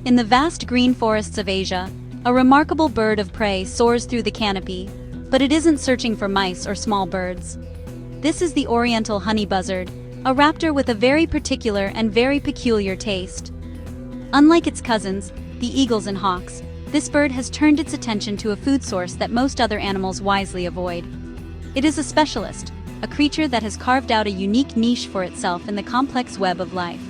In the vast green forests of Asia, a remarkable bird of prey soars through the canopy, but it isn't searching for mice or small birds. This is the Oriental Honey Buzzard, a raptor with a very particular and very peculiar taste. Unlike its cousins, the eagles and hawks, this bird has turned its attention to a food source that most other animals wisely avoid. It is a specialist, a creature that has carved out a unique niche for itself in the complex web of life.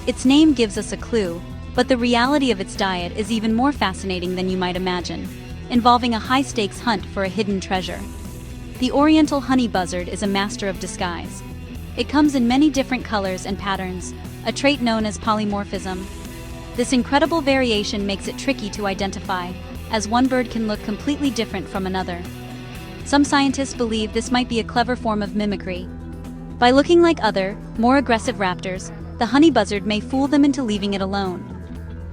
Its name gives us a clue, but the reality of its diet is even more fascinating than you might imagine, involving a high-stakes hunt for a hidden treasure. The Oriental Honey Buzzard is a master of disguise. It comes in many different colors and patterns, a trait known as polymorphism. This incredible variation makes it tricky to identify, as one bird can look completely different from another. Some scientists believe this might be a clever form of mimicry. By looking like other, more aggressive raptors, the honey buzzard may fool them into leaving it alone.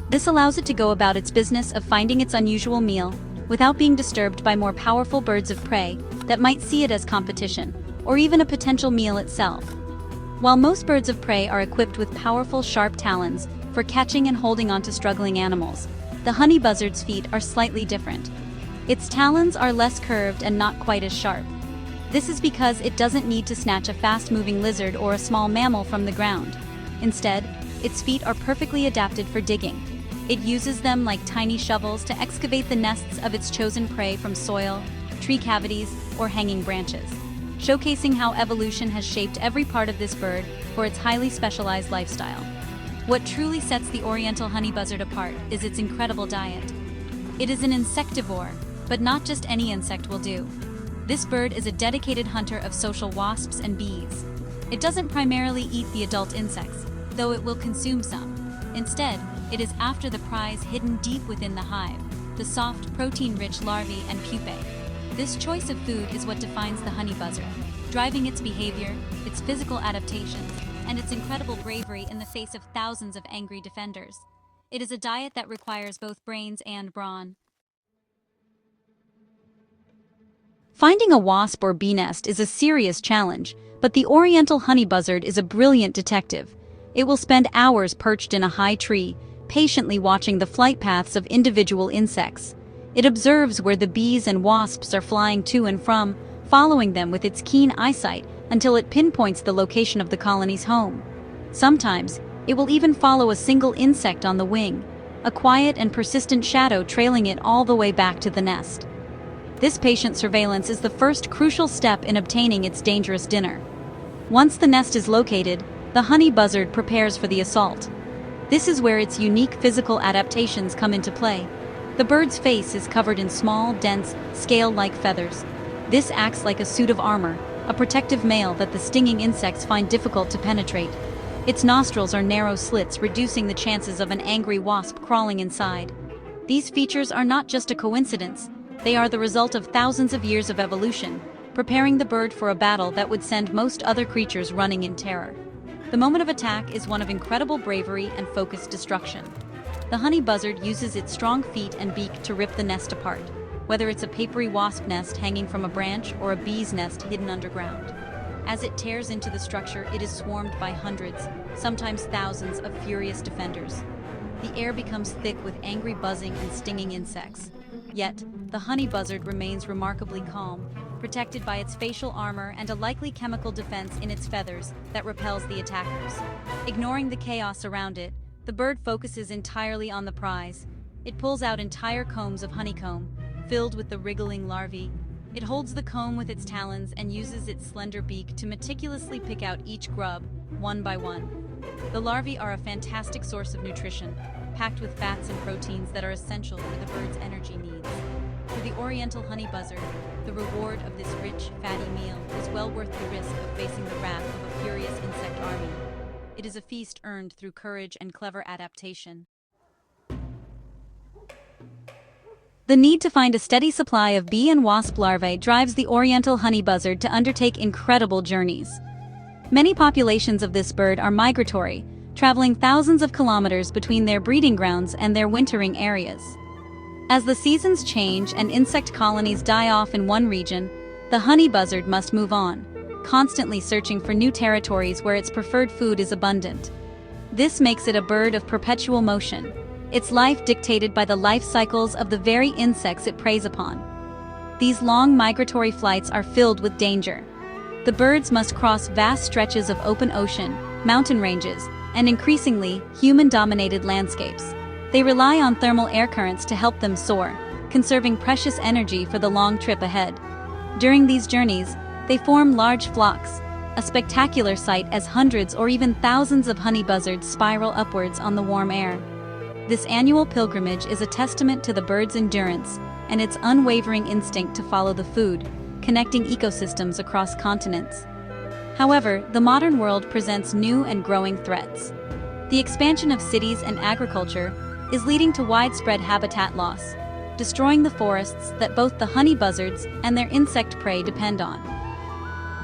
This allows it to go about its business of finding its unusual meal, without being disturbed by more powerful birds of prey that might see it as competition, or even a potential meal itself. While most birds of prey are equipped with powerful sharp talons for catching and holding onto struggling animals, the honey buzzard's feet are slightly different. Its talons are less curved and not quite as sharp. This is because it doesn't need to snatch a fast-moving lizard or a small mammal from the ground. Instead, its feet are perfectly adapted for digging. It uses them like tiny shovels to excavate the nests of its chosen prey from soil, tree cavities, or hanging branches, showcasing how evolution has shaped every part of this bird for its highly specialized lifestyle. What truly sets the Oriental Honey Buzzard apart is its incredible diet. It is an insectivore, but not just any insect will do. This bird is a dedicated hunter of social wasps and bees. It doesn't primarily eat the adult insects, though it will consume some. Instead, it is after the prize hidden deep within the hive, the soft, protein-rich larvae and pupae. This choice of food is what defines the honey buzzard, driving its behavior, its physical adaptations, and its incredible bravery in the face of thousands of angry defenders. It is a diet that requires both brains and brawn. Finding a wasp or bee nest is a serious challenge, but the Oriental Honey Buzzard is a brilliant detective. It will spend hours perched in a high tree, patiently watching the flight paths of individual insects. It observes where the bees and wasps are flying to and from, following them with its keen eyesight until it pinpoints the location of the colony's home. Sometimes, it will even follow a single insect on the wing, a quiet and persistent shadow trailing it all the way back to the nest. This patient surveillance is the first crucial step in obtaining its dangerous dinner. Once the nest is located, the honey buzzard prepares for the assault. This is where its unique physical adaptations come into play. The bird's face is covered in small, dense, scale-like feathers. This acts like a suit of armor, a protective mail that the stinging insects find difficult to penetrate. Its nostrils are narrow slits, reducing the chances of an angry wasp crawling inside. These features are not just a coincidence, they are the result of thousands of years of evolution, preparing the bird for a battle that would send most other creatures running in terror. The moment of attack is one of incredible bravery and focused destruction. The honey buzzard uses its strong feet and beak to rip the nest apart, whether it's a papery wasp nest hanging from a branch or a bee's nest hidden underground. As it tears into the structure, it is swarmed by hundreds, sometimes thousands of furious defenders. The air becomes thick with angry buzzing and stinging insects. Yet, the honey buzzard remains remarkably calm, protected by its facial armor and a likely chemical defense in its feathers that repels the attackers. Ignoring the chaos around it, the bird focuses entirely on the prize. It pulls out entire combs of honeycomb, filled with the wriggling larvae. It holds the comb with its talons and uses its slender beak to meticulously pick out each grub, one by one. The larvae are a fantastic source of nutrition, packed with fats and proteins that are essential for the bird's energy needs. For the Oriental Honey Buzzard, the reward of this rich, fatty meal is well worth the risk of facing the wrath of a furious insect army. It is a feast earned through courage and clever adaptation. The need to find a steady supply of bee and wasp larvae drives the Oriental Honey Buzzard to undertake incredible journeys. Many populations of this bird are migratory, traveling thousands of kilometers between their breeding grounds and their wintering areas. As the seasons change and insect colonies die off in one region, the honey buzzard must move on, constantly searching for new territories where its preferred food is abundant. This makes it a bird of perpetual motion. its life dictated by the life cycles of the very insects it preys upon. These long migratory flights are filled with danger. The birds must cross vast stretches of open ocean, mountain ranges, and increasingly, human-dominated landscapes. They rely on thermal air currents to help them soar, conserving precious energy for the long trip ahead. During these journeys, they form large flocks, a spectacular sight as hundreds or even thousands of honey buzzards spiral upwards on the warm air. This annual pilgrimage is a testament to the bird's endurance and its unwavering instinct to follow the food, connecting ecosystems across continents. However, the modern world presents new and growing threats. The expansion of cities and agriculture is leading to widespread habitat loss, destroying the forests that both the honey buzzards and their insect prey depend on.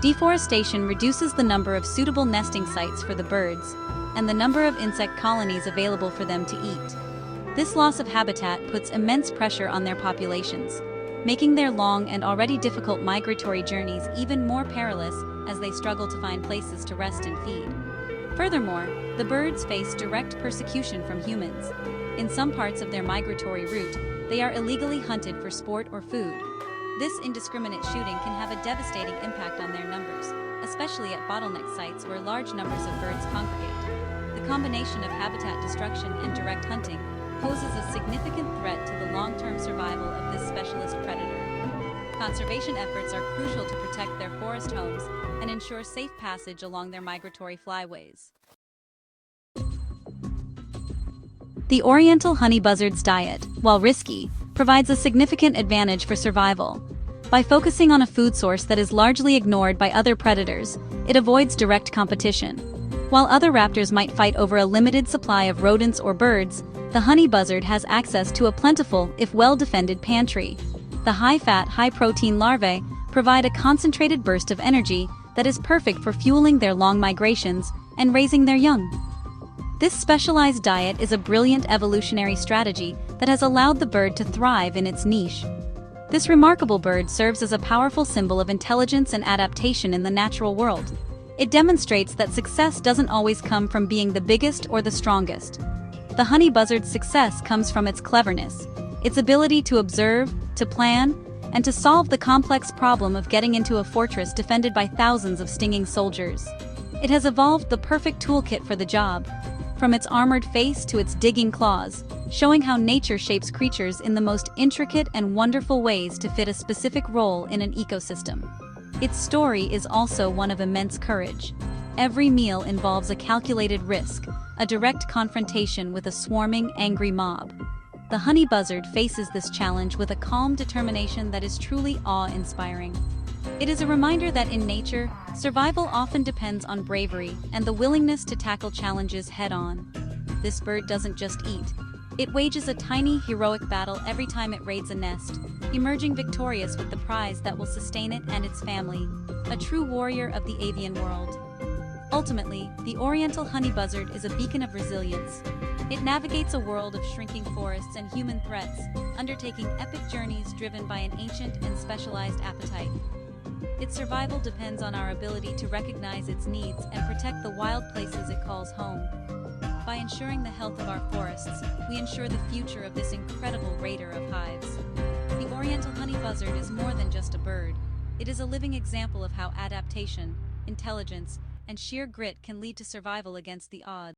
Deforestation reduces the number of suitable nesting sites for the birds and the number of insect colonies available for them to eat. This loss of habitat puts immense pressure on their populations, making their long and already difficult migratory journeys even more perilous as they struggle to find places to rest and feed. Furthermore, the birds face direct persecution from humans. In some parts of their migratory route, they are illegally hunted for sport or food. This indiscriminate shooting can have a devastating impact on their numbers, especially at bottleneck sites where large numbers of birds congregate. The combination of habitat destruction and direct hunting poses a significant threat to the long-term survival of this specialist predator. Conservation efforts are crucial to protect their forest homes and ensure safe passage along their migratory flyways. The Oriental honey buzzard's diet, while risky, provides a significant advantage for survival. By focusing on a food source that is largely ignored by other predators, it avoids direct competition. While other raptors might fight over a limited supply of rodents or birds, the honey buzzard has access to a plentiful, if well-defended pantry. The high-fat, high-protein larvae provide a concentrated burst of energy that is perfect for fueling their long migrations and raising their young. This specialized diet is a brilliant evolutionary strategy that has allowed the bird to thrive in its niche. This remarkable bird serves as a powerful symbol of intelligence and adaptation in the natural world. It demonstrates that success doesn't always come from being the biggest or the strongest. The honey buzzard's success comes from its cleverness, its ability to observe, to plan, and to solve the complex problem of getting into a fortress defended by thousands of stinging soldiers. It has evolved the perfect toolkit for the job, from its armored face to its digging claws, showing how nature shapes creatures in the most intricate and wonderful ways to fit a specific role in an ecosystem. Its story is also one of immense courage. Every meal involves a calculated risk, a direct confrontation with a swarming, angry mob. The honey buzzard faces this challenge with a calm determination that is truly awe-inspiring. It is a reminder that in nature, survival often depends on bravery and the willingness to tackle challenges head-on. This bird doesn't just eat. It wages a tiny, heroic battle every time it raids a nest, emerging victorious with the prize that will sustain it and its family, a true warrior of the avian world. Ultimately, the Oriental honey buzzard is a beacon of resilience. It navigates a world of shrinking forests and human threats, undertaking epic journeys driven by an ancient and specialized appetite. Its survival depends on our ability to recognize its needs and protect the wild places it calls home. By ensuring the health of our forests, we ensure the future of this incredible raider of hives. The Oriental honey buzzard is more than just a bird. It is a living example of how adaptation, intelligence, and sheer grit can lead to survival against the odds.